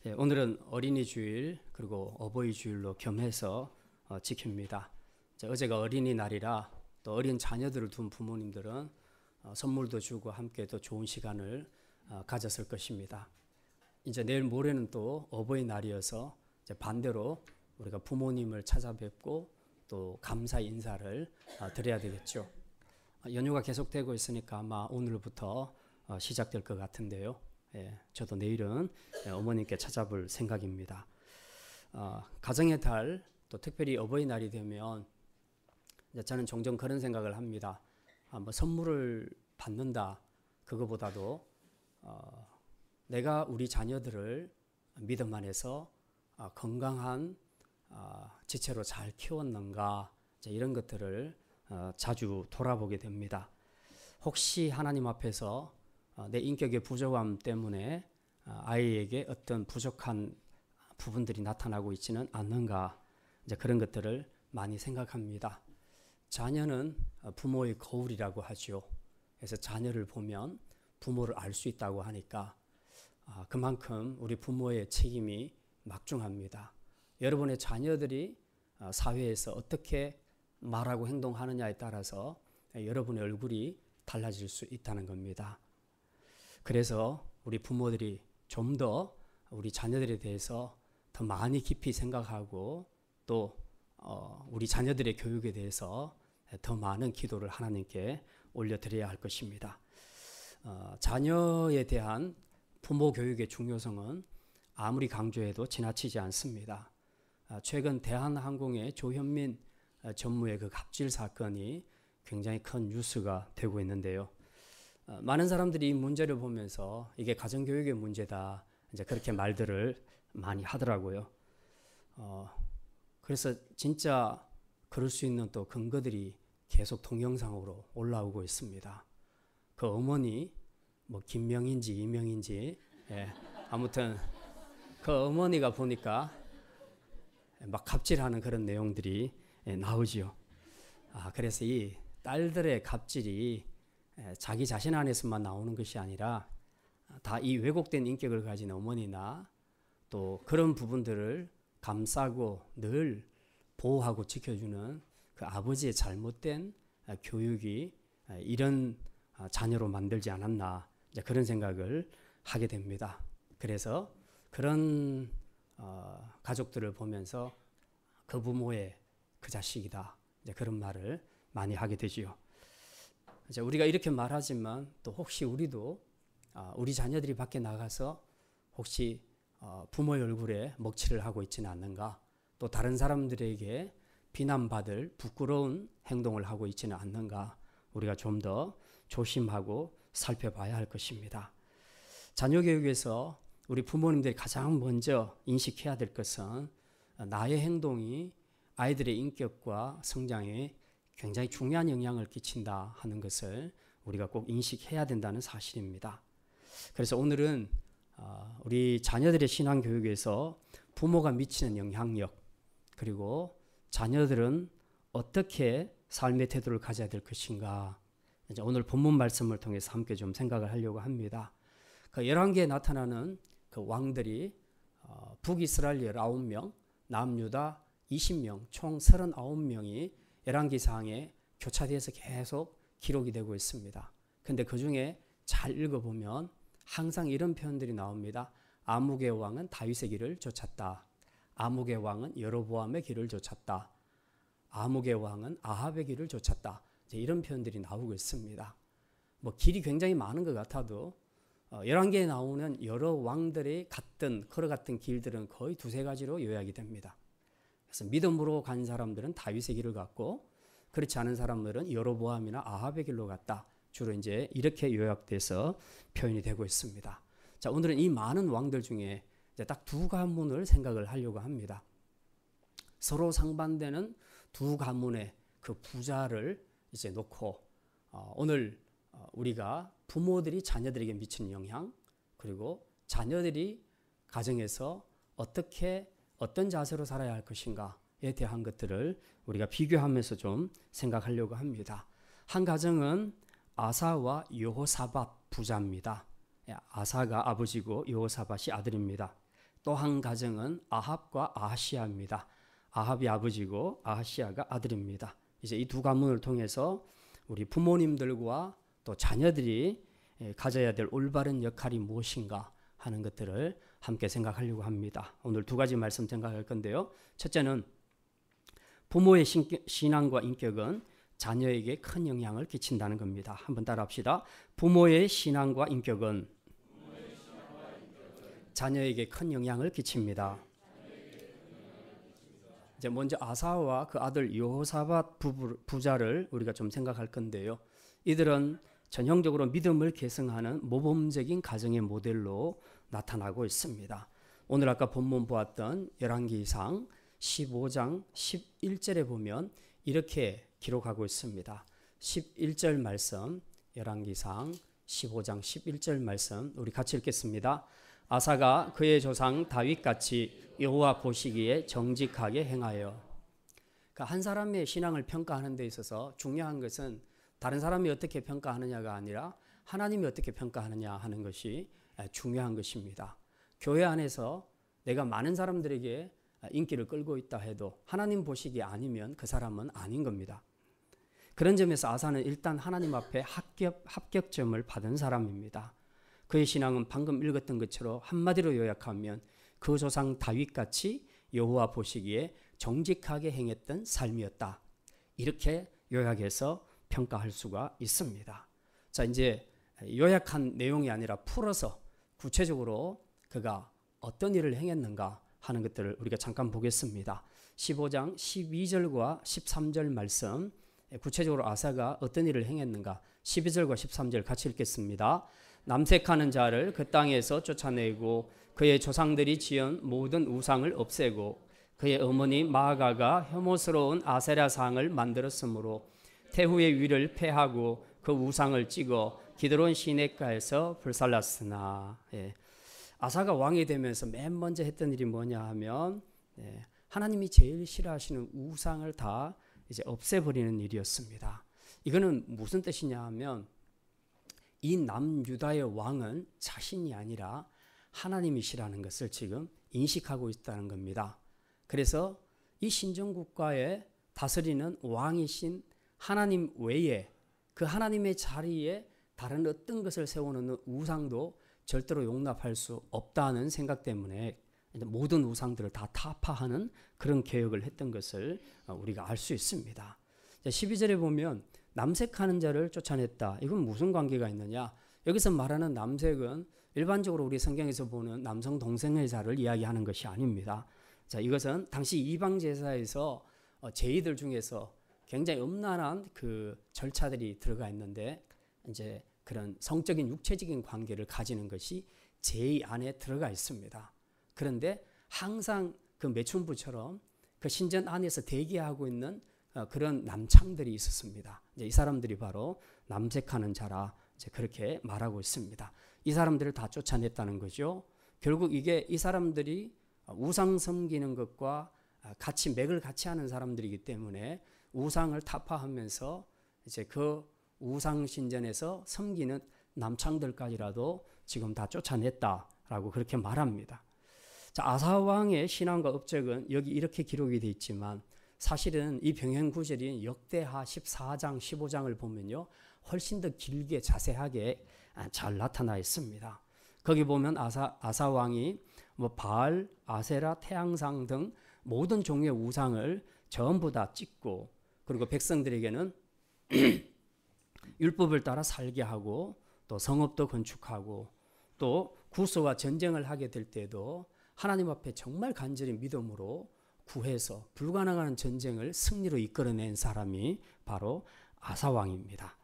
오늘은 어린이 주일 그리고 어버이 주일로 겸해서 지킵니다. 어제가 어린이날이라 또 어린 자녀들을 둔 부모님들은 선물도 주고 함께 또 좋은 시간을 가졌을 것입니다. 이제 내일 모레는 또 어버이날이어서 이제 반대로 우리가 부모님을 찾아뵙고 또 감사 인사를 드려야 되겠죠. 연휴가 계속되고 있으니까 아마 오늘부터 시작될 것 같은데요. 저도 내일은 어머님께 찾아볼 생각입니다. 가정의 달, 또 특별히 어버이날이 되면 저는 종종 그런 생각을 합니다. 뭐 선물을 받는다, 그거보다도 내가 우리 자녀들을 믿음 안에서 건강한 지체로 잘 키웠는가, 이런 것들을 자주 돌아보게 됩니다. 혹시 하나님 앞에서 내 인격의 부족함 때문에 아이에게 어떤 부족한 부분들이 나타나고 있지는 않는가, 그런 것들을 많이 생각합니다. 자녀는 부모의 거울이라고 하죠. 그래서 자녀를 보면 부모를 알 수 있다고 하니까 그만큼 우리 부모의 책임이 막중합니다. 여러분의 자녀들이 사회에서 어떻게 말하고 행동하느냐에 따라서 여러분의 얼굴이 달라질 수 있다는 겁니다. 그래서 우리 부모들이 좀 더 우리 자녀들에 대해서 더 많이 깊이 생각하고 또 우리 자녀들의 교육에 대해서 더 많은 기도를 하나님께 올려드려야 할 것입니다. 자녀에 대한 부모 교육의 중요성은 아무리 강조해도 지나치지 않습니다. 최근 대한항공의 조현민 전무의 그 갑질 사건이 굉장히 큰 뉴스가 되고 있는데요. 많은 사람들이 이 문제를 보면서 이게 가정교육의 문제다, 그렇게 말들을 많이 하더라고요. 그래서 진짜 그럴 수 있는 또 근거들이 계속 동영상으로 올라오고 있습니다. 그 어머니, 뭐 김명인지 이명인지, 아무튼 그 어머니가 보니까 막 갑질하는 그런 내용들이 나오지요. 그래서 이 딸들의 갑질이 자기 자신 안에서만 나오는 것이 아니라 다 이 왜곡된 인격을 가진 어머니나 또 그런 부분들을 감싸고 늘 보호하고 지켜주는 그 아버지의 잘못된 교육이 이런 자녀로 만들지 않았나, 그런 생각을 하게 됩니다. 그래서 그런 가족들을 보면서 그 부모의 그 자식이다, 그런 말을 많이 하게 되지요. 우리가 이렇게 말하지만 또 혹시 우리도 우리 자녀들이 밖에 나가서 혹시 부모의 얼굴에 먹칠을 하고 있지는 않는가, 또 다른 사람들에게 비난받을 부끄러운 행동을 하고 있지는 않는가, 우리가 좀 더 조심하고 살펴봐야 할 것입니다. 자녀 교육에서 우리 부모님들이 가장 먼저 인식해야 될 것은 나의 행동이 아이들의 인격과 성장에 굉장히 중요한 영향을 끼친다 하는 것을 우리가 꼭 인식해야 된다는 사실입니다. 그래서 오늘은 우리 자녀들의 신앙교육에서 부모가 미치는 영향력, 그리고 자녀들은 어떻게 삶의 태도를 가져야 될 것인가, 오늘 본문 말씀을 통해서 함께 좀 생각을 하려고 합니다. 그 열왕기에 나타나는 그 왕들이 북이스라엘 19명, 남유다 20명, 총 39명이 열왕기상에 교차되어서 계속 기록이 되고 있습니다. 근데 그 중에 잘 읽어보면 항상 이런 표현들이 나옵니다. 아묵의 왕은 다윗의 길을 쫓았다. 아묵의 왕은 여로보암의 길을 쫓았다. 아묵의 왕은 아합의 길을 쫓았다. 이런 표현들이 나오고 있습니다. 뭐 길이 굉장히 많은 것 같아도 열왕기에 나오는 여러 왕들이 걸어갔던 길들은 거의 두세 가지로 요약이 됩니다. 그래서 믿음으로 간 사람들은 다윗의 길을 갔고, 그렇지 않은 사람들은 여로보암이나 아합의 길로 갔다. 주로 이제 이렇게 요약돼서 표현이 되고 있습니다. 자, 오늘은 이 많은 왕들 중에 딱 두 가문을 생각을 하려고 합니다. 서로 상반되는 두 가문의 그 부자를 이제 놓고 오늘 우리가 부모들이 자녀들에게 미치는 영향, 그리고 자녀들이 가정에서 어떤 자세로 살아야 할 것인가에 대한 것들을 우리가 비교하면서 좀 생각하려고 합니다. 한 가정은 아사와 여호사밧 부자입니다. 아사가 아버지고 여호사밧이 아들입니다. 또 한 가정은 아합과 아하시아입니다. 아합이 아버지고 아하시아가 아들입니다. 이제 이 두 가문을 통해서 우리 부모님들과 또 자녀들이 가져야 될 올바른 역할이 무엇인가 하는 것들을 함께 생각하려고 합니다. 오늘 두 가지 말씀 생각할 건데요. 첫째는 부모의 신앙과 인격은 자녀에게 큰 영향을 끼친다는 겁니다. 한번 따라합시다. 부모의 신앙과 인격은 자녀에게 큰 영향을 끼칩니다. 이제 먼저 아사와 그 아들 여호사밧 부자를 우리가 좀 생각할 건데요. 이들은 전형적으로 믿음을 계승하는 모범적인 가정의 모델로 나타나고 있습니다. 오늘 아까 본문 보았던 열왕기상 15장 11절에 보면 이렇게 기록하고 있습니다. 11절 말씀, 열왕기상 15장 11절 말씀 우리 같이 읽겠습니다. 아사가 그의 조상 다윗같이 여호와 보시기에 정직하게 행하여. 그러니까 한 사람의 신앙을 평가하는 데 있어서 중요한 것은 다른 사람이 어떻게 평가하느냐가 아니라 하나님이 어떻게 평가하느냐 하는 것이 중요한 것입니다. 교회 안에서 내가 많은 사람들에게 인기를 끌고 있다 해도 하나님 보시기에 아니면 그 사람은 아닌 겁니다. 그런 점에서 아사는 일단 하나님 앞에 합격점을 받은 사람입니다. 그의 신앙은 방금 읽었던 것처럼 한마디로 요약하면 그 조상 다윗같이 여호와 보시기에 정직하게 행했던 삶이었다. 이렇게 요약해서 평가할 수가 있습니다. 자, 이제 요약한 내용이 아니라 풀어서 구체적으로 그가 어떤 일을 행했는가 하는 것들을 우리가 잠깐 보겠습니다. 15장 12절과 13절 말씀, 구체적으로 아사가 어떤 일을 행했는가 12절과 13절 같이 읽겠습니다. 남색하는 자를 그 땅에서 쫓아내고 그의 조상들이 지은 모든 우상을 없애고 그의 어머니 마아가가 혐오스러운 아세라상을 만들었으므로 태후의 위를 폐하고 그 우상을 찍어 기드론 시냇가에서 불살랐으나. 아사가 왕이 되면서 맨 먼저 했던 일이 뭐냐 하면 하나님이 제일 싫어하시는 우상을 다 이제 없애버리는 일이었습니다. 이거는 무슨 뜻이냐 하면 이 남유다의 왕은 자신이 아니라 하나님이시라는 것을 지금 인식하고 있다는 겁니다. 그래서 이 신정국가에 다스리는 왕이신 하나님 외에 그 하나님의 자리에 다른 어떤 것을 세워놓는 우상도 절대로 용납할 수 없다는 생각 때문에 모든 우상들을 다 타파하는 그런 개혁을 했던 것을 우리가 알 수 있습니다. 12절에 보면 남색하는 자를 쫓아냈다. 이건 무슨 관계가 있느냐? 여기서 말하는 남색은 일반적으로 우리 성경에서 보는 남성 동성애 자를 이야기하는 것이 아닙니다. 자, 이것은 당시 이방 제사에서 제의들 중에서 굉장히 음란한 그 절차들이 들어가 있는데 이제 그런 성적인 육체적인 관계를 가지는 것이 제의 안에 들어가 있습니다. 그런데 항상 그 매춘부처럼 그 신전 안에서 대기하고 있는 그런 남창들이 있었습니다. 이제 이 사람들이 바로 남색하는 자라 이제 그렇게 말하고 있습니다. 이 사람들을 다 쫓아냈다는 거죠. 결국 이게 이 사람들이 우상 섬기는 것과 같이 맥을 같이 하는 사람들이기 때문에 우상을 타파하면서 이제 그 우상 신전에서 섬기는 남창들까지라도 지금 다 쫓아냈다라고 그렇게 말합니다. 자, 아사 왕의 신앙과 업적은 여기 이렇게 기록이 되어 있지만 사실은 이 병행 구절인 역대하 14장, 15장을 보면요, 훨씬 더 길게 자세하게 잘 나타나 있습니다. 거기 보면 아사 왕이 뭐 바알, 아세라, 태양상 등 모든 종류의 우상을 전부 다 찍고 그리고 백성들에게는 율법을 따라 살게 하고 또 성읍도 건축하고 또 구소와 전쟁을 하게 될 때도 하나님 앞에 정말 간절히 믿음으로 구해서 불가능한 전쟁을 승리로 이끌어낸 사람이 바로 아사왕입니다.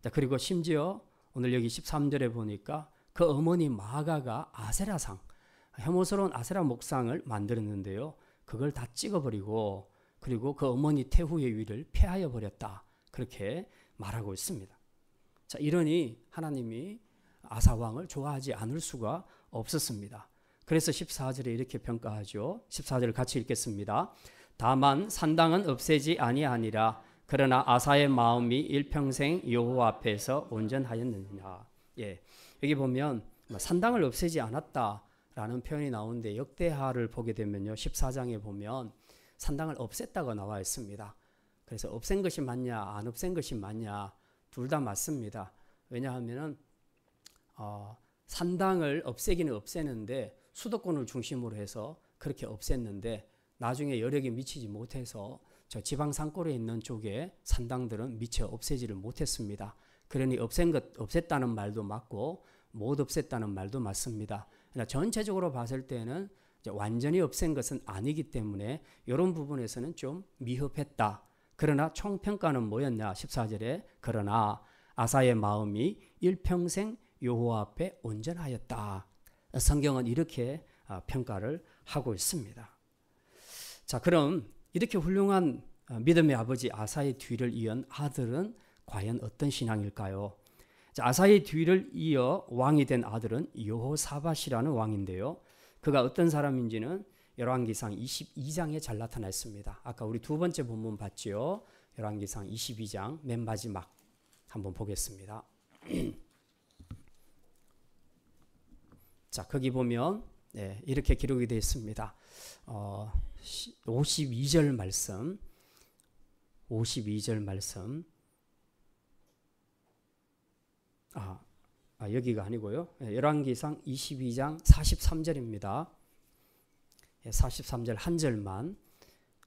자, 그리고 심지어 오늘 여기 13절에 보니까 그 어머니 마아가가 아세라상, 혐오스러운 아세라 목상을 만들었는데요. 그걸 다 찍어버리고 그리고 그 어머니 태후의 위를 폐하여 버렸다. 그렇게 말하고 있습니다. 자, 이러니 하나님이 아사왕을 좋아하지 않을 수가 없었습니다. 그래서 14절에 이렇게 평가하죠. 14절을 같이 읽겠습니다. 다만 산당은 없애지 아니하니라. 그러나 아사의 마음이 일평생 여호와 앞에서 온전하였느니라. 여기 보면 산당을 없애지 않았다. 라는 표현이 나오는데 역대하를 보게 되면요. 14장에 보면 산당을 없앴다고 나와 있습니다. 그래서 없앤 것이 맞냐 안 없앤 것이 맞냐 둘 다 맞습니다. 왜냐하면 산당을 없애기는 없애는데 수도권을 중심으로 해서 그렇게 없앴는데 나중에 여력이 미치지 못해서 저 지방 산골에 있는 쪽에 산당들은 미처 없애지를 못했습니다. 그러니 없앴다는 말도 맞고 못 없앴다는 말도 맞습니다. 그러나 전체적으로 봤을 때는 완전히 없앤 것은 아니기 때문에 이런 부분에서는 좀 미흡했다. 그러나 총평가는 뭐였냐? 14절에 그러나 아사의 마음이 일평생 여호와 앞에 온전하였다. 성경은 이렇게 평가를 하고 있습니다. 자, 그럼 이렇게 훌륭한 믿음의 아버지 아사의 뒤를 이은 아들은 과연 어떤 신앙일까요? 자, 아사의 뒤를 이어 왕이 된 아들은 여호사밧이라는 왕인데요. 그가 어떤 사람인지는 열왕기상 22장에 잘 나타나 있습니다. 아까 우리 두 번째 본문 봤죠? 열왕기상 22장 맨 마지막 한번 보겠습니다. 자, 거기 보면 이렇게 기록이 되어 있습니다. 52절 말씀 52절 말씀 여기가 아니고요. 열왕기상 22장 43절입니다. 43절 한 절만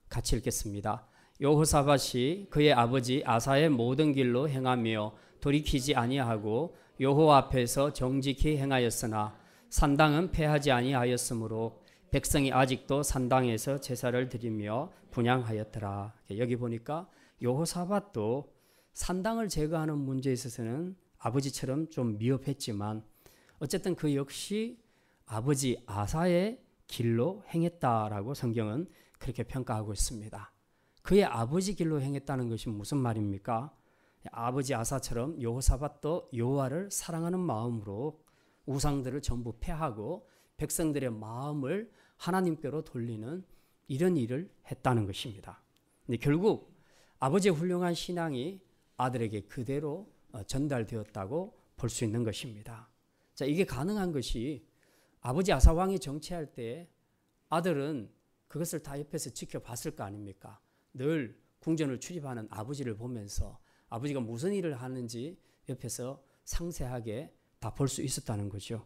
같이 읽겠습니다. 여호사밧이 그의 아버지 아사의 모든 길로 행하며 돌이키지 아니하고 여호와 앞에서 정직히 행하였으나 산당은 폐하지 아니하였으므로 백성이 아직도 산당에서 제사를 드리며 분향하였더라. 여기 보니까 여호사밧도 산당을 제거하는 문제에 있어서는 아버지처럼 좀 미흡했지만 어쨌든 그 역시 아버지 아사의 길로 행했다라고 성경은 그렇게 평가하고 있습니다. 그의 아버지 길로 행했다는 것이 무슨 말입니까? 아버지 아사처럼 여호사밧도 여호와를 사랑하는 마음으로 우상들을 전부 폐하고 백성들의 마음을 하나님께로 돌리는 이런 일을 했다는 것입니다. 근데 결국 아버지의 훌륭한 신앙이 아들에게 그대로 전달되었다고 볼 수 있는 것입니다. 자, 이게 가능한 것이 아버지 아사 왕이 정치할 때 아들은 그것을 다 옆에서 지켜봤을 거 아닙니까? 늘 궁전을 출입하는 아버지를 보면서 아버지가 무슨 일을 하는지 옆에서 상세하게 다 볼 수 있었다는 거죠.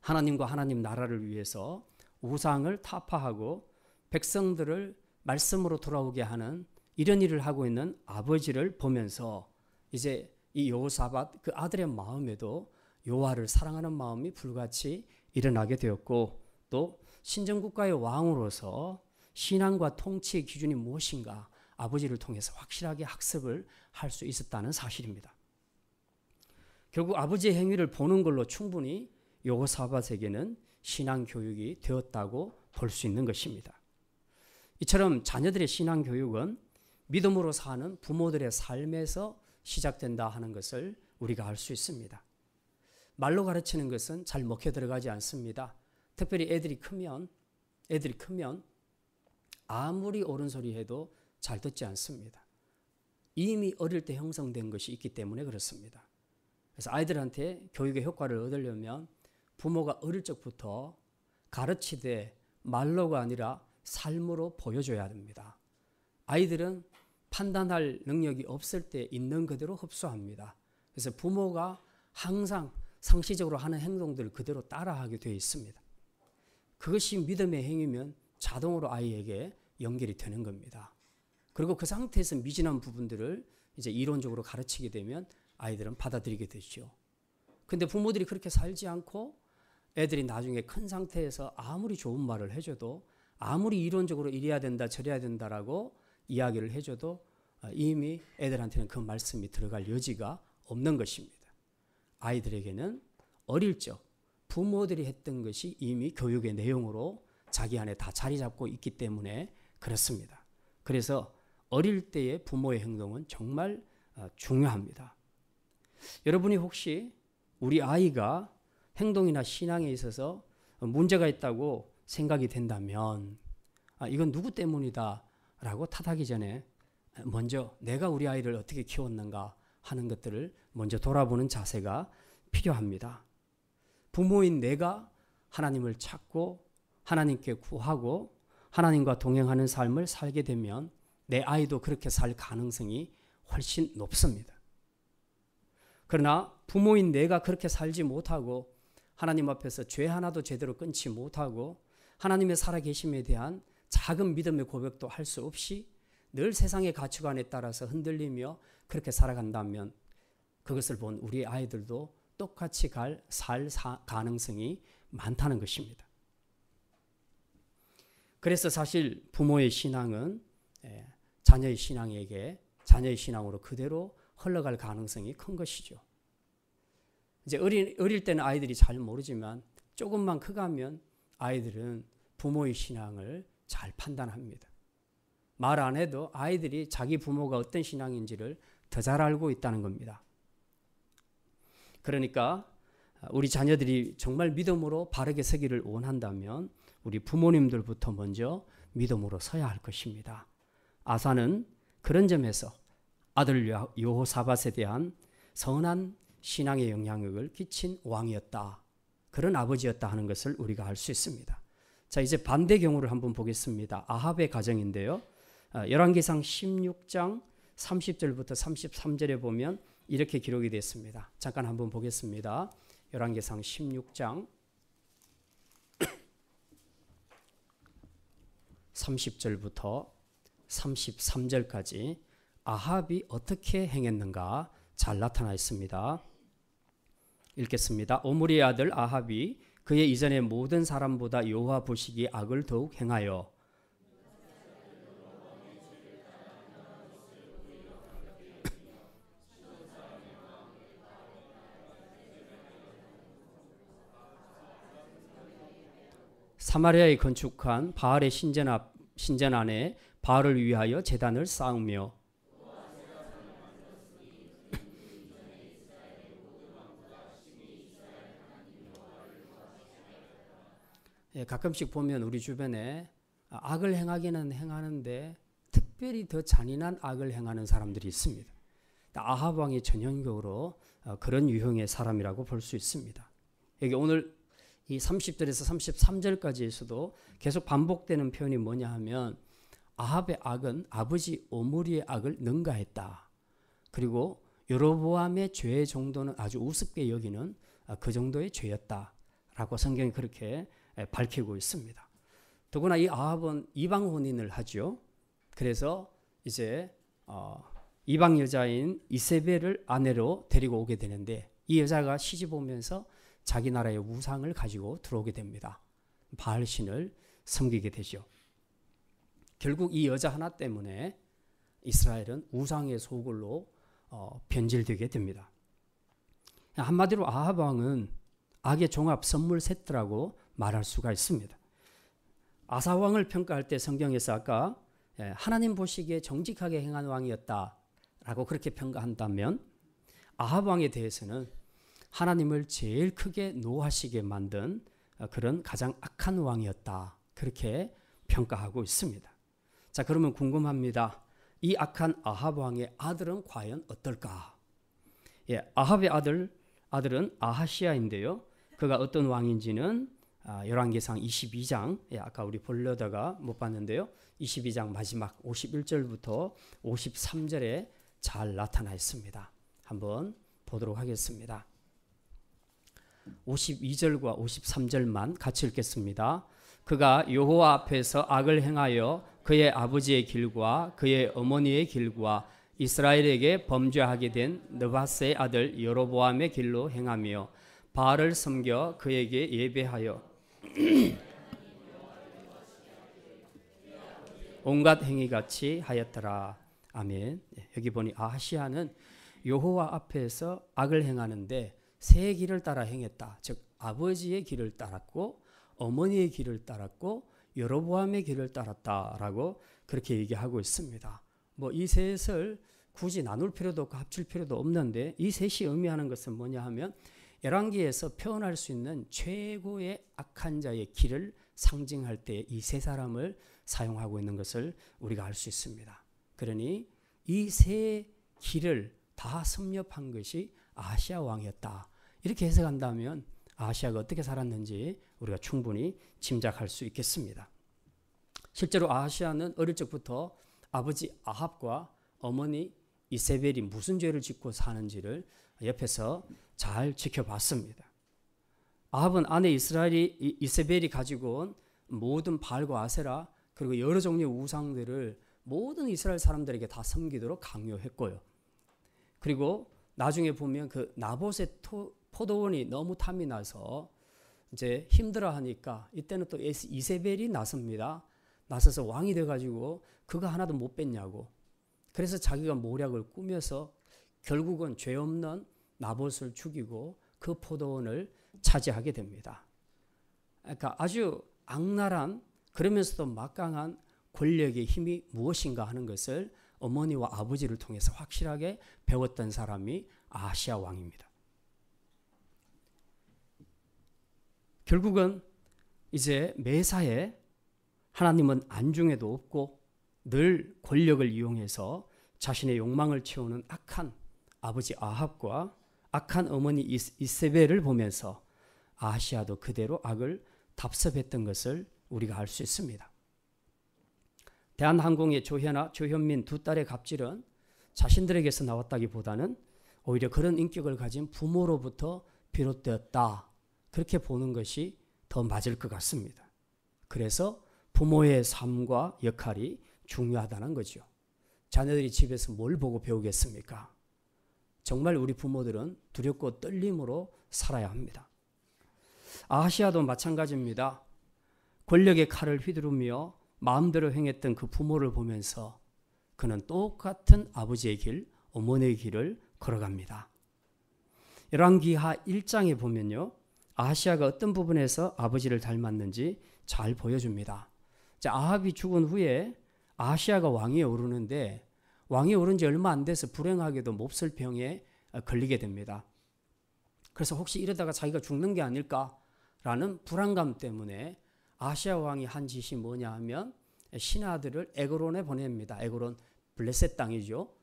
하나님과 하나님 나라를 위해서 우상을 타파하고 백성들을 말씀으로 돌아오게 하는 이런 일을 하고 있는 아버지를 보면서 이제 이 여호사밧 그 아들의 마음에도 여호와를 사랑하는 마음이 불같이 일어나게 되었고 또 신정국가의 왕으로서 신앙과 통치의 기준이 무엇인가 아버지를 통해서 확실하게 학습을 할 수 있었다는 사실입니다. 결국 아버지의 행위를 보는 걸로 충분히 여호사밧에게는 신앙 교육이 되었다고 볼 수 있는 것입니다. 이처럼 자녀들의 신앙 교육은 믿음으로 사는 부모들의 삶에서 시작된다 하는 것을 우리가 알 수 있습니다. 말로 가르치는 것은 잘 먹혀 들어가지 않습니다. 특별히 애들이 크면 아무리 옳은 소리 해도 잘 듣지 않습니다. 이미 어릴 때 형성된 것이 있기 때문에 그렇습니다. 그래서 아이들한테 교육의 효과를 얻으려면 부모가 어릴 적부터 가르치되 말로가 아니라 삶으로 보여줘야 됩니다. 아이들은 판단할 능력이 없을 때 있는 그대로 흡수합니다. 그래서 부모가 항상 상시적으로 하는 행동들을 그대로 따라하게 되어 있습니다. 그것이 믿음의 행위면 자동으로 아이에게 연결이 되는 겁니다. 그리고 그 상태에서 미진한 부분들을 이제 이론적으로 가르치게 되면 아이들은 받아들이게 되죠. 근데 부모들이 그렇게 살지 않고 애들이 나중에 큰 상태에서 아무리 좋은 말을 해줘도 아무리 이론적으로 이래야 된다 저래야 된다라고 이야기를 해줘도 이미 애들한테는 그 말씀이 들어갈 여지가 없는 것입니다. 아이들에게는 어릴 적 부모들이 했던 것이 이미 교육의 내용으로 자기 안에 다 자리 잡고 있기 때문에 그렇습니다. 그래서 어릴 때의 부모의 행동은 정말 중요합니다. 여러분이 혹시 우리 아이가 행동이나 신앙에 있어서 문제가 있다고 생각이 된다면 이건 누구 때문이다 라고 탓하기 전에 먼저 내가 우리 아이를 어떻게 키웠는가 하는 것들을 먼저 돌아보는 자세가 필요합니다. 부모인 내가 하나님을 찾고 하나님께 구하고 하나님과 동행하는 삶을 살게 되면 내 아이도 그렇게 살 가능성이 훨씬 높습니다. 그러나 부모인 내가 그렇게 살지 못하고 하나님 앞에서 죄 하나도 제대로 끊지 못하고 하나님의 살아계심에 대한 작은 믿음의 고백도 할 수 없이 늘 세상의 가치관에 따라서 흔들리며 그렇게 살아간다면 그것을 본 우리 아이들도 똑같이 살 가능성이 많다는 것입니다. 그래서 사실 부모의 신앙은 자녀의 신앙으로 그대로 흘러갈 가능성이 큰 것이죠. 이제 어릴 때는 아이들이 잘 모르지만 조금만 커가면 아이들은 부모의 신앙을 잘 판단합니다. 말 안 해도 아이들이 자기 부모가 어떤 신앙인지를 더 잘 알고 있다는 겁니다. 그러니까 우리 자녀들이 정말 믿음으로 바르게 서기를 원한다면 우리 부모님들부터 먼저 믿음으로 서야 할 것입니다. 아사는 그런 점에서 아들 여호사밧에 대한 선한 신앙의 영향력을 끼친 왕이었다. 그런 아버지였다 하는 것을 우리가 알 수 있습니다. 자, 이제 반대 경우를 한번 보겠습니다. 아합의 가정인데요. 열왕기상 16장 30절부터 33절에 보면 이렇게 기록이 되어 있습니다. 잠깐 한번 보겠습니다. 열왕기상 16장 30절부터 33절까지 아합이 어떻게 행했는가 잘 나타나 있습니다. 읽겠습니다. 오므리의 아들 아합이 그의 이전의 모든 사람보다 여호와 보시기에 악을 더욱 행하여 사마리아에 건축한 바알의 신전 안에 바알을 위하여 제단을 쌓으며 가끔씩 보면 우리 주변에 악을 행하기는 행하는데 특별히 더 잔인한 악을 행하는 사람들이 있습니다. 아합 왕이 전형적으로 그런 유형의 사람이라고 볼 수 있습니다. 여기 오늘 이 30절에서 33절까지에서도 계속 반복되는 표현이 뭐냐 하면 아합의 악은 아버지 오므리의 악을 능가했다. 그리고 여로보암의 죄 정도는 아주 우습게 여기는 그 정도의 죄였다라고 성경이 그렇게 밝히고 있습니다. 더구나 이 아합은 이방 혼인을 하죠. 그래서 이제 이방 여자인 이세벨을 아내로 데리고 오게 되는데 이 여자가 시집 오면서 자기 나라의 우상을 가지고 들어오게 됩니다. 바알신을 섬기게 되죠. 결국 이 여자 하나 때문에 이스라엘은 우상의 소굴로 변질되게 됩니다. 한마디로 아합 왕은 악의 종합 선물 세트라고 말할 수가 있습니다. 아사 왕을 평가할 때 성경에서 아까 하나님 보시기에 정직하게 행한 왕이었다라고 그렇게 평가한다면 아합 왕에 대해서는 하나님을 제일 크게 노하시게 만든 그런 가장 악한 왕이었다. 그렇게 평가하고 있습니다. 자, 그러면 궁금합니다. 이 악한 아합 왕의 아들은 과연 어떨까? 아합의 아들은 아하시야인데요. 그가 어떤 왕인지는 열왕기상 22장, 아까 우리 보려다가 못 봤는데요. 22장 마지막 51절부터 53절에 잘 나타나 있습니다. 한번 보도록 하겠습니다. 52절과 53절만 같이 읽겠습니다. 그가 여호와 앞에서 악을 행하여 그의 아버지의 길과 그의 어머니의 길과 이스라엘에게 범죄하게 된 느밧의 아들 여로보암의 길로 행하며 바알을 섬겨 그에게 예배하여 온갖 행위같이 하였더라. 아멘. 여기 보니 아하시야는 여호와 앞에서 악을 행하는데 세 길을 따라 행했다. 즉 아버지의 길을 따랐고 어머니의 길을 따랐고 여로보암의 길을 따랐다라고 그렇게 얘기하고 있습니다. 뭐 이 셋을 굳이 나눌 필요도 없고 합칠 필요도 없는데 이 셋이 의미하는 것은 뭐냐 하면 열왕기에서 표현할 수 있는 최고의 악한 자의 길을 상징할 때 이 세 사람을 사용하고 있는 것을 우리가 알 수 있습니다. 그러니 이 세 길을 다 섭렵한 것이 아하시야 왕이었다. 이렇게 해석한다면 아하시아가 어떻게 살았는지 우리가 충분히 짐작할 수 있겠습니다. 실제로 아하시아는 어릴 적부터 아버지 아합과 어머니 이세벨이 무슨 죄를 짓고 사는지를 옆에서 잘 지켜봤습니다. 아합은 아내 이세벨이 가지고 온 모든 바알과 아세라 그리고 여러 종류의 우상들을 모든 이스라엘 사람들에게 다 섬기도록 강요했고요. 그리고 나중에 보면 그 나봇의 포도원이 너무 탐이 나서 이제 힘들어하니까 이때는 또 이세벨이 나섭니다. 나서서 왕이 돼가지고 그거 하나도 못 뺐냐고. 그래서 자기가 모략을 꾸며서 결국은 죄 없는 나봇을 죽이고 그 포도원을 차지하게 됩니다. 그러니까 아주 악랄한 그러면서도 막강한 권력의 힘이 무엇인가 하는 것을 어머니와 아버지를 통해서 확실하게 배웠던 사람이 아하시아 왕입니다. 결국은 이제 매사에 하나님은 안중에도 없고 늘 권력을 이용해서 자신의 욕망을 채우는 악한 아버지 아합과 악한 어머니 이세벨을 보면서 아하시아도 그대로 악을 답습했던 것을 우리가 알 수 있습니다. 대한항공의 조현아, 조현민 두 딸의 갑질은 자신들에게서 나왔다기보다는 오히려 그런 인격을 가진 부모로부터 비롯되었다. 그렇게 보는 것이 더 맞을 것 같습니다. 그래서 부모의 삶과 역할이 중요하다는 거죠. 자녀들이 집에서 뭘 보고 배우겠습니까? 정말 우리 부모들은 두렵고 떨림으로 살아야 합니다. 아하시아도 마찬가지입니다. 권력의 칼을 휘두르며 마음대로 행했던 그 부모를 보면서 그는 똑같은 아버지의 길, 어머니의 길을 걸어갑니다. 열왕기하 1장에 보면요. 아하시아가 어떤 부분에서 아버지를 닮았는지 잘 보여줍니다. 자, 아합이 죽은 후에 아하시아가 왕위에 오르는데 왕위에 오른 지 얼마 안 돼서 불행하게도 몹쓸 병에 걸리게 됩니다. 그래서 혹시 이러다가 자기가 죽는 게 아닐까라는 불안감 때문에 아하시아 왕이 한 짓이 뭐냐 하면 신하들을 에그론에 보냅니다. 에그론 블레셋 땅이죠.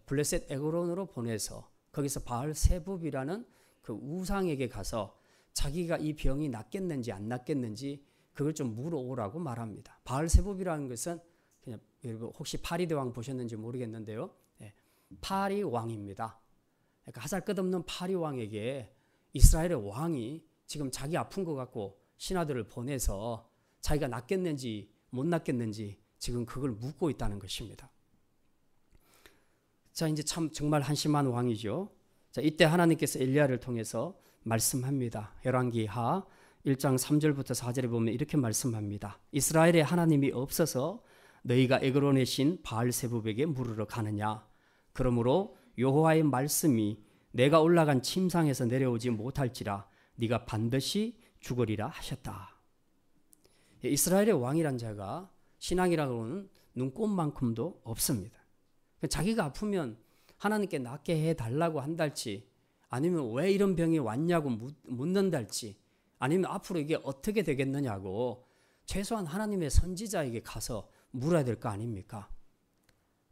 블레셋 에그론으로 보내서 거기서 바알세붑이라는 그 우상에게 가서 자기가 이 병이 낫겠는지 안 낫겠는지 그걸 좀 물어오라고 말합니다. 바알세붑이라는 것은 그냥 여러분 혹시 파리대왕 보셨는지 모르겠는데요. 파리 왕입니다. 그러니까 하살 끝없는 파리 왕에게 이스라엘의 왕이 지금 자기 아픈 것 같고 신하들을 보내서 자기가 낫겠는지 못 낫겠는지 지금 그걸 묻고 있다는 것입니다. 자, 이제 참 정말 한심한 왕이죠. 자, 이때 하나님께서 엘리야를 통해서 말씀합니다. 열왕기하 1장 3절부터 4절에 보면 이렇게 말씀합니다. 이스라엘의 하나님이 없어서 너희가 에그론의 신 바알세붑에게 물으러 가느냐. 그러므로 여호와의 말씀이 내가 올라간 침상에서 내려오지 못할지라 네가 반드시 죽으리라 하셨다. 이스라엘의 왕이란 자가 신앙이라고는 눈꼽만큼도 없습니다. 자기가 아프면 하나님께 낫게 해달라고 한달지 아니면 왜 이런 병이 왔냐고 묻는달지 아니면 앞으로 이게 어떻게 되겠느냐고 최소한 하나님의 선지자에게 가서 물어야 될 거 아닙니까?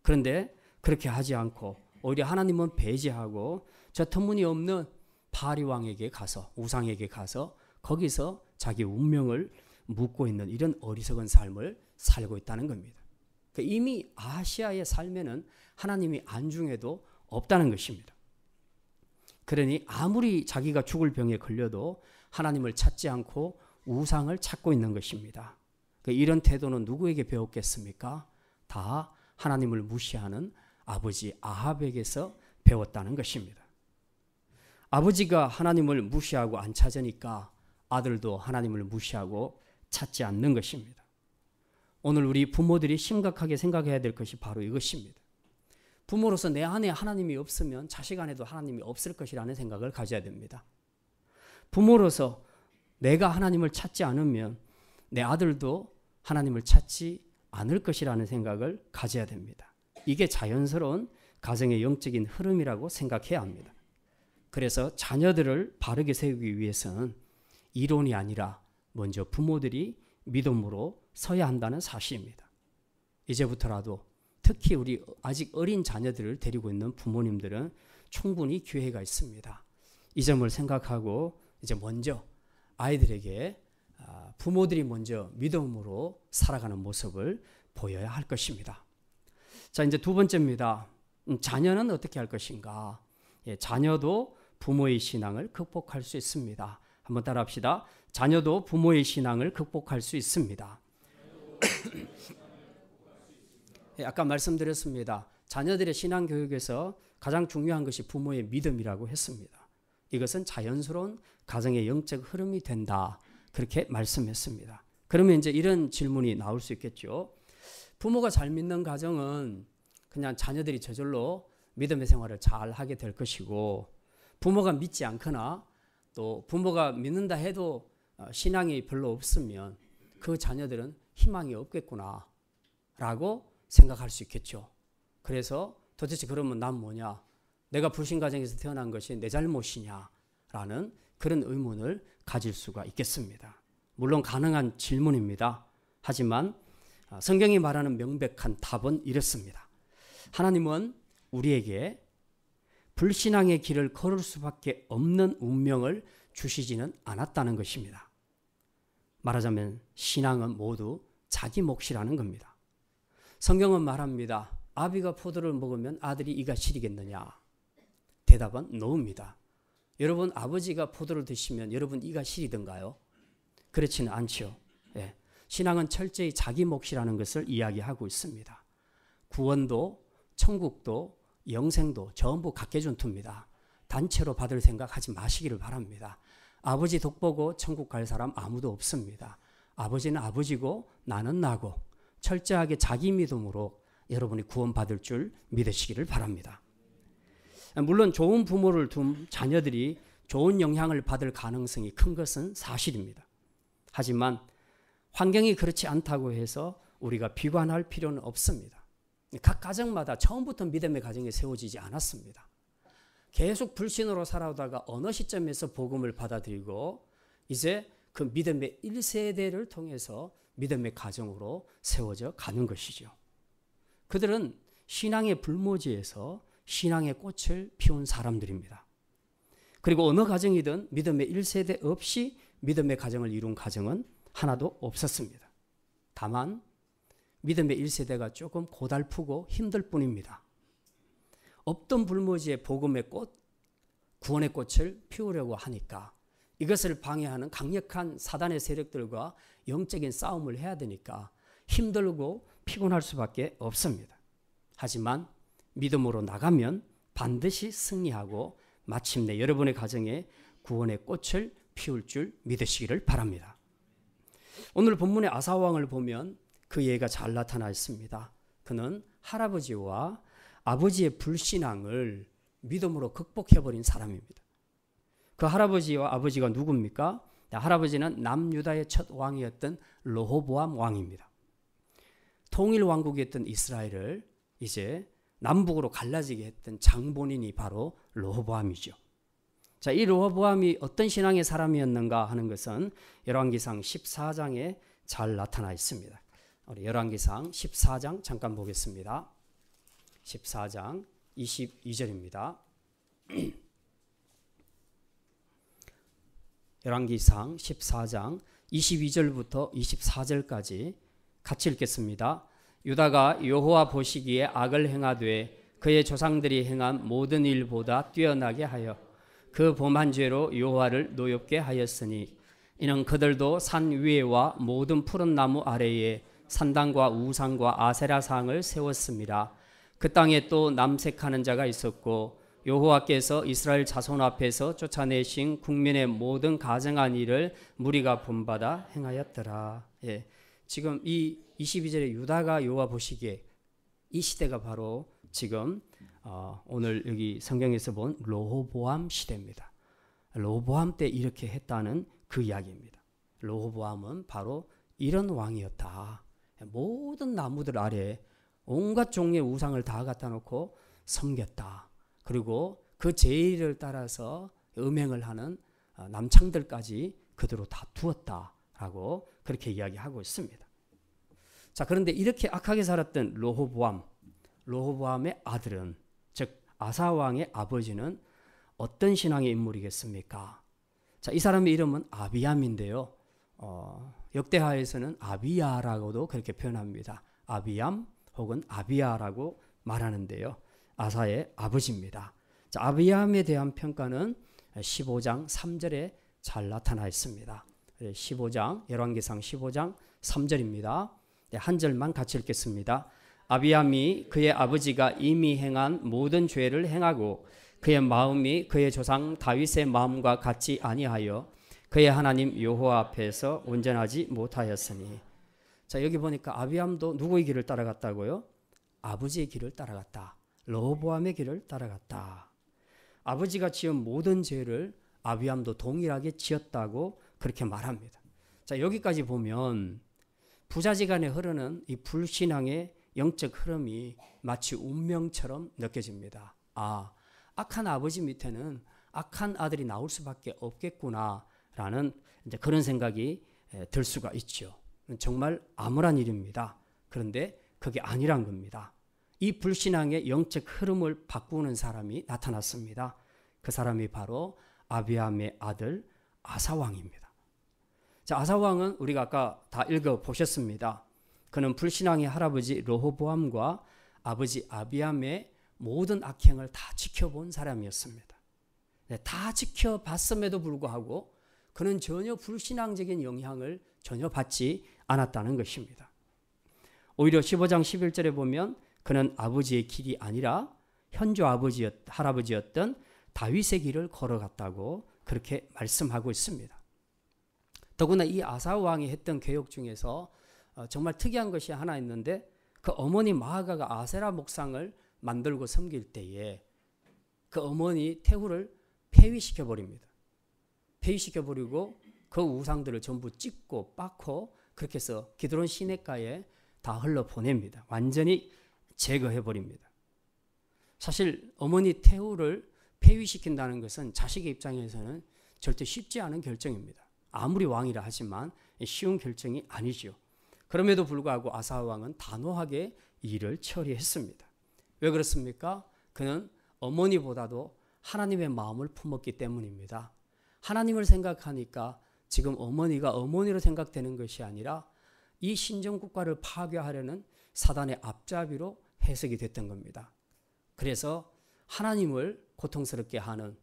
그런데 그렇게 하지 않고 오히려 하나님은 배제하고 저 터무니없는 바알이 왕에게 가서 우상에게 가서 거기서 자기 운명을 묻고 있는 이런 어리석은 삶을 살고 있다는 겁니다. 이미 아하시아의 삶에는 하나님이 안중에도 없다는 것입니다. 그러니 아무리 자기가 죽을 병에 걸려도 하나님을 찾지 않고 우상을 찾고 있는 것입니다. 이런 태도는 누구에게 배웠겠습니까? 다 하나님을 무시하는 아버지 아합에게서 배웠다는 것입니다. 아버지가 하나님을 무시하고 안 찾으니까 아들도 하나님을 무시하고 찾지 않는 것입니다. 오늘 우리 부모들이 심각하게 생각해야 될 것이 바로 이것입니다. 부모로서 내 안에 하나님이 없으면 자식 안에도 하나님이 없을 것이라는 생각을 가져야 됩니다. 부모로서 내가 하나님을 찾지 않으면 내 아들도 하나님을 찾지 않을 것이라는 생각을 가져야 됩니다. 이게 자연스러운 가정의 영적인 흐름이라고 생각해야 합니다. 그래서 자녀들을 바르게 세우기 위해서는 이론이 아니라 먼저 부모들이 믿음으로 서야 한다는 사실입니다. 이제부터라도 특히 우리 아직 어린 자녀들을 데리고 있는 부모님들은 충분히 기회가 있습니다. 이 점을 생각하고 이제 먼저 아이들에게 부모들이 먼저 믿음으로 살아가는 모습을 보여야 할 것입니다. 자, 이제 두 번째입니다. 자녀는 어떻게 할 것인가? 자녀도 부모의 신앙을 극복할 수 있습니다. 한번 따라합시다. 자녀도 부모의 신앙을 극복할 수 있습니다. 아까 말씀드렸습니다. 자녀들의 신앙 교육에서 가장 중요한 것이 부모의 믿음이라고 했습니다. 이것은 자연스러운 가정의 영적 흐름이 된다. 그렇게 말씀했습니다. 그러면 이제 이런 질문이 나올 수 있겠죠. 부모가 잘 믿는 가정은 그냥 자녀들이 저절로 믿음의 생활을 잘 하게 될 것이고, 부모가 믿지 않거나 또 부모가 믿는다 해도 신앙이 별로 없으면 그 자녀들은 희망이 없겠구나 라고 생각할 수 있겠죠. 그래서 도대체 그러면 난 뭐냐? 내가 불신 가정에서 태어난 것이 내 잘못이냐? 라는 그런 의문을 가질 수가 있겠습니다. 물론 가능한 질문입니다. 하지만 성경이 말하는 명백한 답은 이렇습니다. 하나님은 우리에게 불신앙의 길을 걸을 수밖에 없는 운명을 주시지는 않았다는 것입니다. 말하자면 신앙은 모두 자기 몫이라는 겁니다. 성경은 말합니다. 아비가 포도를 먹으면 아들이 이가 시리겠느냐? 대답은 no입니다. 여러분, 아버지가 포도를 드시면 여러분 이가 시리던가요? 그렇지는 않죠. 예. 신앙은 철저히 자기 몫이라는 것을 이야기하고 있습니다. 구원도 천국도 영생도 전부 각계준투입니다. 단체로 받을 생각하지 마시기를 바랍니다. 아버지 덕보고 천국 갈 사람 아무도 없습니다. 아버지는 아버지고 나는 나고 철저하게 자기 믿음으로 여러분이 구원받을 줄 믿으시기를 바랍니다. 물론 좋은 부모를 둔 자녀들이 좋은 영향을 받을 가능성이 큰 것은 사실입니다. 하지만 환경이 그렇지 않다고 해서 우리가 비관할 필요는 없습니다. 각 가정마다 처음부터 믿음의 가정이 세워지지 않았습니다. 계속 불신으로 살아오다가 어느 시점에서 복음을 받아들이고 이제 그 믿음의 1세대를 통해서 믿음의 가정으로 세워져 가는 것이죠. 그들은 신앙의 불모지에서 신앙의 꽃을 피운 사람들입니다. 그리고 어느 가정이든 믿음의 1세대 없이 믿음의 가정을 이룬 가정은 하나도 없었습니다. 다만 믿음의 1세대가 조금 고달프고 힘들 뿐입니다. 없던 불모지에 복음의 꽃, 구원의 꽃을 피우려고 하니까 이것을 방해하는 강력한 사단의 세력들과 영적인 싸움을 해야 되니까 힘들고 피곤할 수밖에 없습니다. 하지만 믿음으로 나가면 반드시 승리하고 마침내 여러분의 가정에 구원의 꽃을 피울 줄 믿으시기를 바랍니다. 오늘 본문의 아사왕을 보면 그 예가 잘 나타나 있습니다. 그는 할아버지와 아버지의 불신앙을 믿음으로 극복해버린 사람입니다. 그 할아버지와 아버지가 누굽니까? 할아버지는 남유다의 첫 왕이었던 르호보암 왕입니다. 통일 왕국이었던 이스라엘을 이제 남북으로 갈라지게 했던 장본인이 바로 르호보암이죠. 자, 이 르호보암이 어떤 신앙의 사람이었는가 하는 것은 열왕기상 14장에 잘 나타나 있습니다. 우리 열왕기상 14장 잠깐 보겠습니다. 14장 22절입니다. 열왕기상 14장 22절부터 24절까지 같이 읽겠습니다. 유다가 여호와 보시기에 악을 행하되 그의 조상들이 행한 모든 일보다 뛰어나게 하여 그 범한 죄로 여호와를 노엽게 하였으니 이는 그들도 산 위에와 모든 푸른 나무 아래에 산당과 우상과 아세라상을 세웠습니다. 그 땅에 또 남색하는 자가 있었고 여호와께서 이스라엘 자손 앞에서 쫓아내신 국민의 모든 가증한 일을 무리가 본받아 행하였더라. 예. 지금 이 22절에 유다가 여호와 보시기에 이 시대가 바로 지금 오늘 여기 성경에서 본 르호보암 시대입니다. 르호보암 때 이렇게 했다는 그 이야기입니다. 르호보암은 바로 이런 왕이었다. 모든 나무들 아래에 온갖 종류의 우상을 다 갖다 놓고 섬겼다. 그리고 그 제의를 따라서 음행을 하는 남창들까지 그대로 다 두었다라고 그렇게 이야기하고 있습니다. 자, 그런데 이렇게 악하게 살았던 르호보암의 아들은, 즉 아사 왕의 아버지는 어떤 신앙의 인물이겠습니까? 자, 이 사람의 이름은 아비암인데요. 역대하에서는 아비야라고도 그렇게 표현합니다. 아비암 혹은 아비야라고 말하는데요. 아사의 아버지입니다. 자, 아비암에 대한 평가는 15장 3절에 잘 나타나 있습니다. 15장 열왕기상 15장 3절입니다. 한 절만 같이 읽겠습니다. 아비암이 그의 아버지가 이미 행한 모든 죄를 행하고 그의 마음이 그의 조상 다윗의 마음과 같이 아니하여 그의 하나님 여호와 앞에서 온전하지 못하였으니. 자, 여기 보니까 아비암도 누구의 길을 따라갔다고요? 아버지의 길을 따라갔다. 르호보암의 길을 따라갔다. 아버지가 지은 모든 죄를 아비암도 동일하게 지었다고 그렇게 말합니다. 자, 여기까지 보면 부자지간에 흐르는 이 불신앙의 영적 흐름이 마치 운명처럼 느껴집니다. 아, 악한 아버지 밑에는 악한 아들이 나올 수밖에 없겠구나라는 이제 그런 생각이 들 수가 있죠. 정말 암울한 일입니다. 그런데 그게 아니란 겁니다. 이 불신앙의 영적 흐름을 바꾸는 사람이 나타났습니다. 그 사람이 바로 아비암의 아들 아사왕입니다. 자, 아사왕은 우리가 아까 다 읽어보셨습니다. 그는 불신앙의 할아버지 르호보암과 아버지 아비암의 모든 악행을 다 지켜본 사람이었습니다. 네, 다 지켜봤음에도 불구하고 그는 전혀 불신앙적인 영향을 전혀 받지 않았다는 것입니다. 오히려 15장 11절에 보면 그는 아버지의 길이 아니라 현조 할아버지였던 다윗의 길을 걸어갔다고 그렇게 말씀하고 있습니다. 더구나 이 아사 왕이 했던 개혁 중에서 정말 특이한 것이 하나 있는데, 그 어머니 마아가가 아세라 목상을 만들고 섬길 때에 그 어머니 태후를 폐위시켜 버립니다. 폐위시켜 버리고 그 우상들을 전부 찢고 빻고 그렇게 해서 기드론 시내가에 다 흘러 보냅니다. 완전히 제거해 버립니다. 사실 어머니 태후를 폐위시킨다는 것은 자식의 입장에서는 절대 쉽지 않은 결정입니다. 아무리 왕이라 하지만 쉬운 결정이 아니죠. 그럼에도 불구하고 아사 왕은 단호하게 일을 처리했습니다. 왜 그렇습니까? 그는 어머니보다도 하나님의 마음을 품었기 때문입니다. 하나님을 생각하니까 지금 어머니가 어머니로 생각되는 것이 아니라 이 신정국가를 파괴하려는 사단의 앞잡이로 해석이 됐던 겁니다. 그래서 하나님을 고통스럽게 하는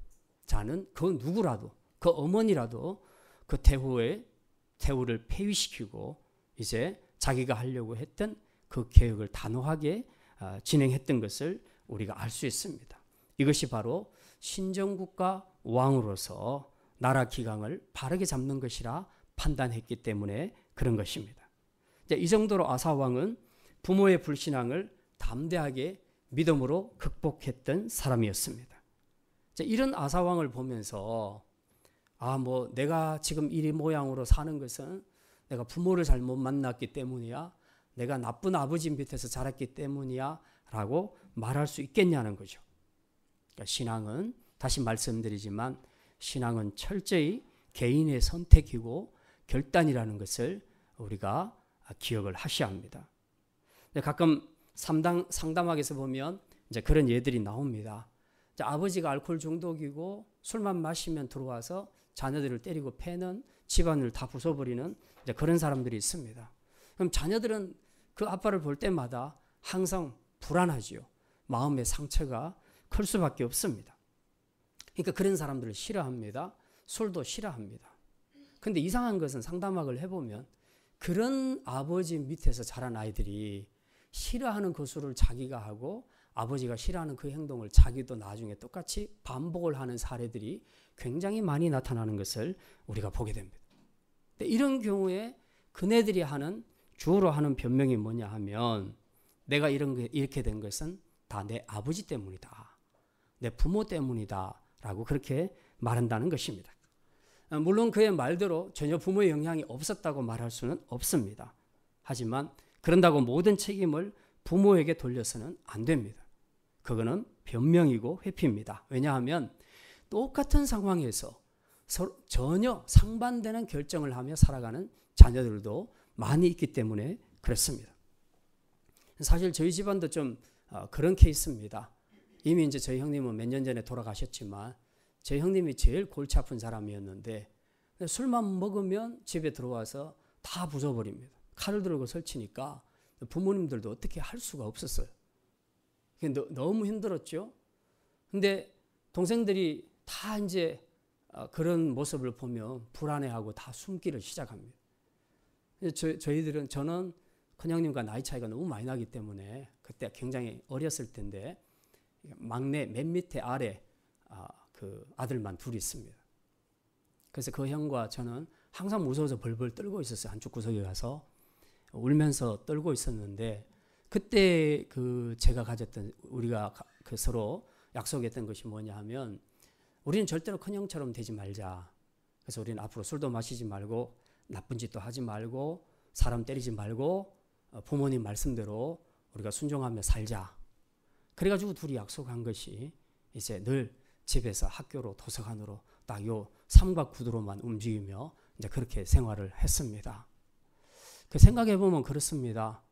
자는 그 누구라도, 그 어머니라도 그 태후를 폐위시키고 이제 자기가 하려고 했던 그 계획을 단호하게 진행했던 것을 우리가 알 수 있습니다. 이것이 바로 신정국가 왕으로서 나라 기강을 바르게 잡는 것이라 판단했기 때문에 그런 것입니다. 이 정도로 아사 왕은 부모의 불신앙을 담대하게 믿음으로 극복했던 사람이었습니다. 이런 아사 왕을 보면서 내가 지금 이 모양으로 사는 것은 내가 부모를 잘못 만났기 때문이야, 내가 나쁜 아버지 밑에서 자랐기 때문이야 라고 말할 수 있겠냐는 거죠. 그러니까 신앙은, 다시 말씀드리지만 신앙은 철저히 개인의 선택이고 결단이라는 것을 우리가 기억을 하셔야 합니다. 가끔 상담학에서 보면 이제 그런 예들이 나옵니다. 아버지가 알코올 중독이고 술만 마시면 들어와서 자녀들을 때리고 패는, 집안을 다 부숴버리는 그런 사람들이 있습니다. 그럼 자녀들은 그 아빠를 볼 때마다 항상 불안하지요. 마음의 상처가 클 수밖에 없습니다. 그러니까 그런 사람들을 싫어합니다. 술도 싫어합니다. 그런데 이상한 것은 상담학을 해보면 그런 아버지 밑에서 자란 아이들이 싫어하는 그 술을 자기가 하고 아버지가 싫어하는 그 행동을 자기도 나중에 똑같이 반복을 하는 사례들이 굉장히 많이 나타나는 것을 우리가 보게 됩니다. 이런 경우에 그네들이 주로 하는 변명이 뭐냐 하면, 내가 이렇게 된 것은 다 내 아버지 때문이다, 내 부모 때문이다 라고 그렇게 말한다는 것입니다. 물론 그의 말대로 전혀 부모의 영향이 없었다고 말할 수는 없습니다. 하지만 그런다고 모든 책임을 부모에게 돌려서는 안 됩니다. 그거는 변명이고 회피입니다. 왜냐하면 똑같은 상황에서 전혀 상반되는 결정을 하며 살아가는 자녀들도 많이 있기 때문에 그렇습니다. 사실 저희 집안도 좀 그런 케이스입니다. 이미 이제 저희 형님은 몇 년 전에 돌아가셨지만 저희 형님이 제일 골치 아픈 사람이었는데, 술만 먹으면 집에 들어와서 다 부숴버립니다. 칼을 들고 설치니까 부모님들도 어떻게 할 수가 없었어요. 너무 힘들었죠. 근데 동생들이 다 이제 그런 모습을 보면 불안해하고 다 숨기를 시작합니다. 저는 큰형님과 나이 차이가 너무 많이 나기 때문에 그때 굉장히 어렸을 텐데 막내 맨 밑에 아래 그 아들만 둘이 있습니다. 그래서 그 형과 저는 항상 무서워서 벌벌 떨고 있었어요. 한쪽 구석에 가서 울면서 떨고 있었는데 그때 그 제가 가졌던 우리가 그 서로 약속했던 것이 뭐냐 하면 우리는 절대로 큰형처럼 되지 말자. 그래서 우리는 앞으로 술도 마시지 말고 나쁜 짓도 하지 말고 사람 때리지 말고 부모님 말씀대로 우리가 순종하며 살자. 그래가지고 둘이 약속한 것이 이제 늘 집에서 학교로 도서관으로 딱 요 삼각구도로만 움직이며 이제 그렇게 생활을 했습니다. 그 생각해 보면 그렇습니다.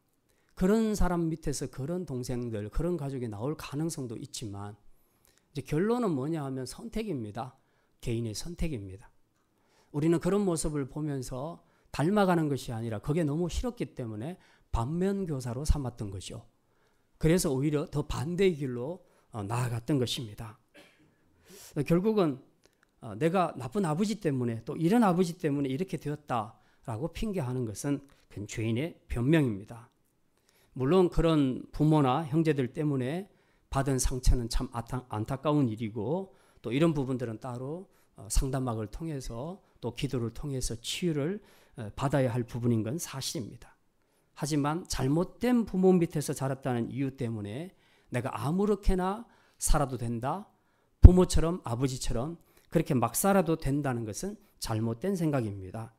그런 사람 밑에서 그런 동생들, 그런 가족이 나올 가능성도 있지만 이제 결론은 뭐냐 하면 선택입니다. 개인의 선택입니다. 우리는 그런 모습을 보면서 닮아가는 것이 아니라 그게 너무 싫었기 때문에 반면교사로 삼았던 거죠. 그래서 오히려 더 반대의 길로 나아갔던 것입니다. 결국은 내가 나쁜 아버지 때문에 또 이런 아버지 때문에 이렇게 되었다라고 핑계하는 것은 그건 죄인의 변명입니다. 물론 그런 부모나 형제들 때문에 받은 상처는 참 안타까운 일이고 또 이런 부분들은 따로 상담학을 통해서 또 기도를 통해서 치유를 받아야 할 부분인 건 사실입니다. 하지만 잘못된 부모 밑에서 자랐다는 이유 때문에 내가 아무렇게나 살아도 된다, 부모처럼 아버지처럼 그렇게 막 살아도 된다는 것은 잘못된 생각입니다.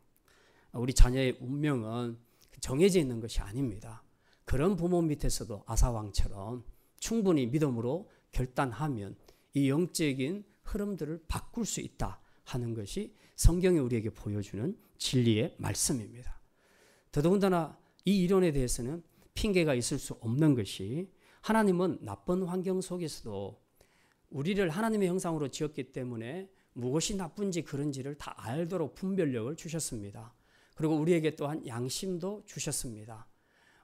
우리 자녀의 운명은 정해져 있는 것이 아닙니다. 그런 부모 밑에서도 아사왕처럼 충분히 믿음으로 결단하면 이 영적인 흐름들을 바꿀 수 있다 하는 것이 성경이 우리에게 보여주는 진리의 말씀입니다. 더더군다나 이 이론에 대해서는 핑계가 있을 수 없는 것이 하나님은 나쁜 환경 속에서도 우리를 하나님의 형상으로 지었기 때문에 무엇이 나쁜지 그런지를 다 알도록 분별력을 주셨습니다. 그리고 우리에게 또한 양심도 주셨습니다.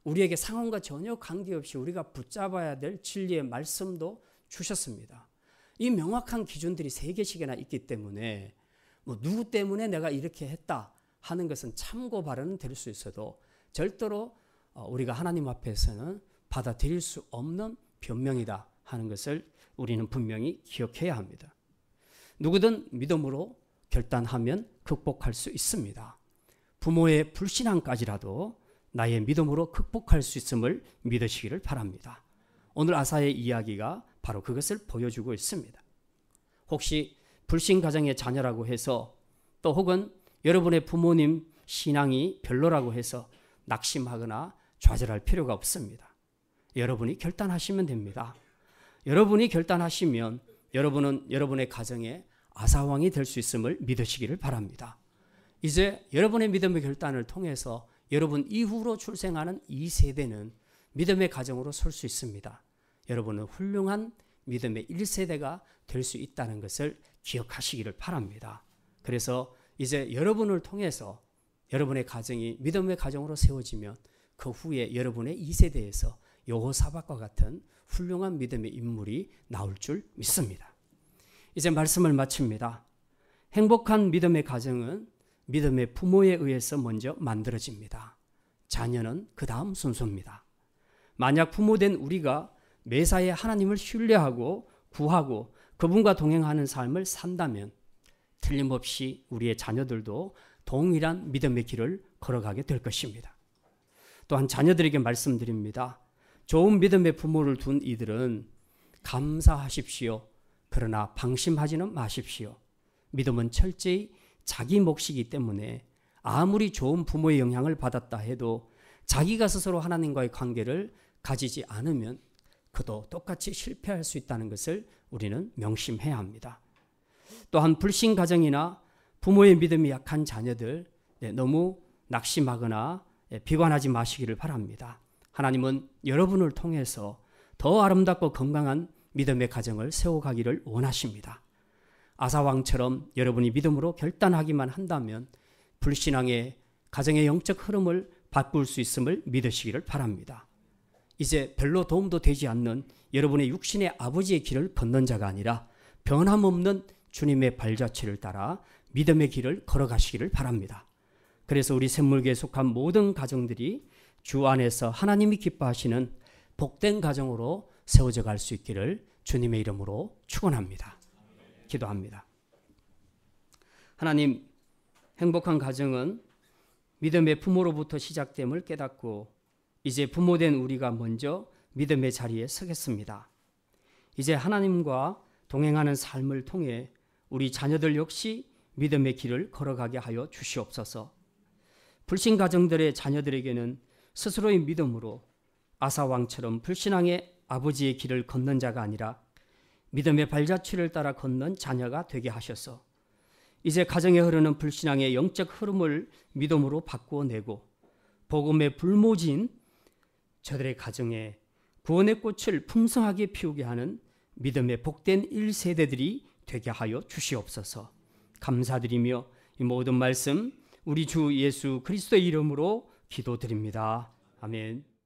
우리에게 상황과 전혀 관계없이 우리가 붙잡아야 될 진리의 말씀도 주셨습니다. 이 명확한 기준들이 3개씩이나 있기 때문에 누구 때문에 내가 이렇게 했다 하는 것은 참고 발언은 될 수 있어도 절대로 우리가 하나님 앞에서는 받아들일 수 없는 변명이다 하는 것을 우리는 분명히 기억해야 합니다. 누구든 믿음으로 결단하면 극복할 수 있습니다. 부모의 불신앙까지라도 나의 믿음으로 극복할 수 있음을 믿으시기를 바랍니다. 오늘 아사의 이야기가 바로 그것을 보여주고 있습니다. 혹시 불신 가정의 자녀라고 해서 또 혹은 여러분의 부모님 신앙이 별로라고 해서 낙심하거나 좌절할 필요가 없습니다. 여러분이 결단하시면 됩니다. 여러분이 결단하시면 여러분은 여러분의 가정에 아사왕이 될 수 있음을 믿으시기를 바랍니다. 이제 여러분의 믿음의 결단을 통해서 여러분 이후로 출생하는 이 세대는 믿음의 가정으로 설 수 있습니다. 여러분은 훌륭한 믿음의 1세대가 될 수 있다는 것을 기억하시기를 바랍니다. 그래서 이제 여러분을 통해서 여러분의 가정이 믿음의 가정으로 세워지면 그 후에 여러분의 2세대에서 여호사밧과 같은 훌륭한 믿음의 인물이 나올 줄 믿습니다. 이제 말씀을 마칩니다. 행복한 믿음의 가정은 믿음의 부모에 의해서 먼저 만들어집니다. 자녀는 그 다음 순서입니다. 만약 부모된 우리가 매사에 하나님을 신뢰하고 구하고 그분과 동행하는 삶을 산다면 틀림없이 우리의 자녀들도 동일한 믿음의 길을 걸어가게 될 것입니다. 또한 자녀들에게 말씀드립니다. 좋은 믿음의 부모를 둔 이들은 감사하십시오. 그러나 방심하지는 마십시오. 믿음은 철저히 자기 몫이기 때문에 아무리 좋은 부모의 영향을 받았다 해도 자기가 스스로 하나님과의 관계를 가지지 않으면 그도 똑같이 실패할 수 있다는 것을 우리는 명심해야 합니다. 또한 불신 가정이나 부모의 믿음이 약한 자녀들 너무 낙심하거나 비관하지 마시기를 바랍니다. 하나님은 여러분을 통해서 더 아름답고 건강한 믿음의 가정을 세워가기를 원하십니다. 아사왕처럼 여러분이 믿음으로 결단하기만 한다면 불신앙의 가정의 영적 흐름을 바꿀 수 있음을 믿으시기를 바랍니다. 이제 별로 도움도 되지 않는 여러분의 육신의 아버지의 길을 걷는 자가 아니라 변함없는 주님의 발자취를 따라 믿음의 길을 걸어가시기를 바랍니다. 그래서 우리 샘물교에 속한 모든 가정들이 주 안에서 하나님이 기뻐하시는 복된 가정으로 세워져 갈 수 있기를 주님의 이름으로 축원합니다. 기도합니다. 하나님, 행복한 가정은 믿음의 부모로부터 시작됨을 깨닫고 이제 부모된 우리가 먼저 믿음의 자리에 서겠습니다. 이제 하나님과 동행하는 삶을 통해 우리 자녀들 역시 믿음의 길을 걸어가게 하여 주시옵소서. 불신 가정들의 자녀들에게는 스스로의 믿음으로 아사왕처럼 불신앙의 아버지의 길을 걷는 자가 아니라 믿음의 발자취를 따라 걷는 자녀가 되게 하셔서 이제 가정에 흐르는 불신앙의 영적 흐름을 믿음으로 바꾸어내고 복음의 불모진 저들의 가정에 구원의 꽃을 풍성하게 피우게 하는 믿음의 복된 1세대들이 되게 하여 주시옵소서. 감사드리며 이 모든 말씀 우리 주 예수 그리스도의 이름으로 기도드립니다. 아멘.